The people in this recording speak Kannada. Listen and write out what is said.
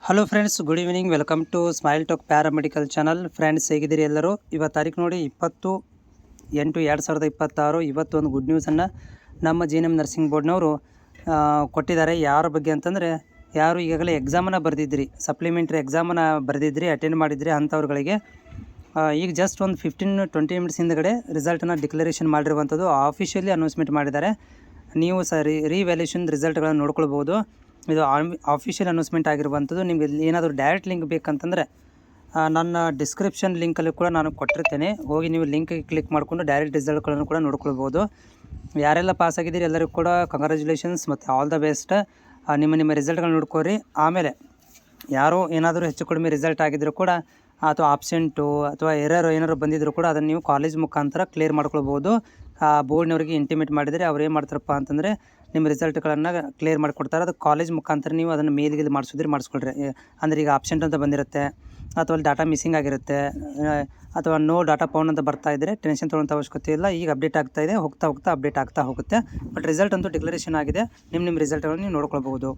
Hello friends, good evening. Welcome to Smile Talk paramedical channel. Friends, ಹೇಗಿದ್ದೀರಿ ಎಲ್ಲರೂ? ಇವತ್ತು ತಾರೀಕು ನೋಡಿ 20/8/2026. ಇವತ್ತು ಒಂದು ಗುಡ್ ನ್ಯೂಸನ್ನು ನಮ್ಮ GNM ನರ್ಸಿಂಗ್ ಬೋರ್ಡ್ನವರು ಕೊಟ್ಟಿದ್ದಾರೆ. ಯಾರ ಬಗ್ಗೆ ಅಂತಂದರೆ, ಯಾರು ಈಗಾಗಲೇ ಎಕ್ಸಾಮನ್ನು ಬರೆದಿದ್ರಿ, ಸಪ್ಲಿಮೆಂಟ್ರಿ ಎಕ್ಸಾಮನ್ನು ಬರೆದಿದ್ರಿ, ಅಟೆಂಡ್ ಮಾಡಿದ್ರಿ ಅಂಥವ್ರುಗಳಿಗೆ ಈಗ ಜಸ್ಟ್ ಒಂದು 15-20 ಮಿನಿಟ್ಸ್ ಹಿಂದ್ಗಡೆ ರಿಸಲ್ಟನ್ನು ಡಿಕ್ಲರೇಷನ್ ಮಾಡಿರುವಂಥದ್ದು ಆಫಿಷಿಯಲಿ ಅನೌನ್ಸ್ಮೆಂಟ್ ಮಾಡಿದ್ದಾರೆ. ನೀವು ರಿವ್ಯಾಲ್ಯೂಷನ್ ರಿಸಲ್ಟ್ಗಳನ್ನು ನೋಡ್ಕೊಳ್ಬೋದು. ಇದು ಆಫಿಷಿಯಲ್ ಅನೌನ್ಸ್ಮೆಂಟ್ ಆಗಿರುವಂಥದ್ದು. ನಿಮಗೆ ಏನಾದರೂ ಡೈರೆಕ್ಟ್ ಲಿಂಕ್ ಬೇಕಂತಂದರೆ ನನ್ನ ಡಿಸ್ಕ್ರಿಪ್ಷನ್ ಲಿಂಕಲ್ಲಿ ಕೂಡ ನಾನು ಕೊಟ್ಟಿರ್ತೇನೆ. ಹೋಗಿ ನೀವು ಲಿಂಕಿಗೆ ಕ್ಲಿಕ್ ಮಾಡಿಕೊಂಡು ಡೈರೆಕ್ಟ್ ರಿಸಲ್ಟ್ಗಳನ್ನು ಕೂಡ ನೋಡ್ಕೊಳ್ಬೋದು. ಯಾರೆಲ್ಲ ಪಾಸ್ ಆಗಿದ್ದೀರಿ ಎಲ್ಲರಿಗೂ ಕೂಡ ಕಂಗ್ರ್ಯಾಚುಲೇಷನ್ಸ್ ಮತ್ತು ಆಲ್ ದ ಬೆಸ್ಟ್. ನಿಮ್ಮ ರಿಸಲ್ಟ್ಗಳನ್ನ ನೋಡ್ಕೋರಿ. ಆಮೇಲೆ ಯಾರೋ ಏನಾದರೂ ಹೆಚ್ಚು ಕಡಿಮೆ ರಿಸಲ್ಟ್ ಆಗಿದ್ದರೂ ಕೂಡ, ಅಥವಾ ಆಬ್ಸೆಂಟು ಅಥವಾ ಎರರ್ ಏನಾದ್ರು ಬಂದಿದ್ದರೂ ಕೂಡ ಅದನ್ನು ನೀವು ಕಾಲೇಜ್ ಮುಖಾಂತರ ಕ್ಲಿಯರ್ ಮಾಡ್ಕೊಳ್ಬೋದು. ಬೋರ್ಡ್ನವರಿಗೆ ಇಂಟಿಮೇಟ್ ಮಾಡಿದರೆ ಅವ್ರು ಏನು ಮಾಡ್ತಾರಪ್ಪ ಅಂತಂದರೆ, ನಿಮ್ಮ ರಿಸಲ್ಟ್ಗಳನ್ನು ಕ್ಲಿಯರ್ ಮಾಡಿಕೊಡ್ತಾರೆ. ಅದು ಕಾಲೇಜ್ ಮುಖಾಂತರ ನೀವು ಅದನ್ನು ಮೇಲ್ಗೆ ಮಾಡಿಸ್ಕೊಳ್ರಿ. ಅಂದರೆ ಈಗ ಆಬ್ಸೆಂಟ್ ಅಂತ ಬಂದಿರುತ್ತೆ, ಅಥವಾ ಅಲ್ಲಿ ಡಾಟಾ ಮಿಸ್ಸಿಂಗ್ ಆಗಿರುತ್ತೆ, ಅಥವಾ ನೋ ಡಾಟಾ ಫೌಂಡ್ ಅಂತ ಬರ್ತಾ ಇದ್ದರೆ ಟೆನ್ಷನ್ ತೊಗೊಳ್ಳೋಂಥ ಅವಶ್ಯಕತೆ ಇಲ್ಲ. ಈಗ ಅಪ್ಡೇಟ್ ಆಗ್ತಾ ಇದೆ, ಹೋಗ್ತಾ ಅಪ್ಡೇಟ್ ಆಗ್ತಾ ಹೋಗುತ್ತೆ. ಬಟ್ ರಿಸಲ್ಟ್ ಅಂತೂ ಡಿಕ್ಲರೇಷನ್ ಆಗಿದೆ. ನಿಮ್ಮ ರಿಸಲ್ಟ್ಗಳನ್ನು ನೀವು ನೋಡ್ಕೊಳ್ಬೋದು.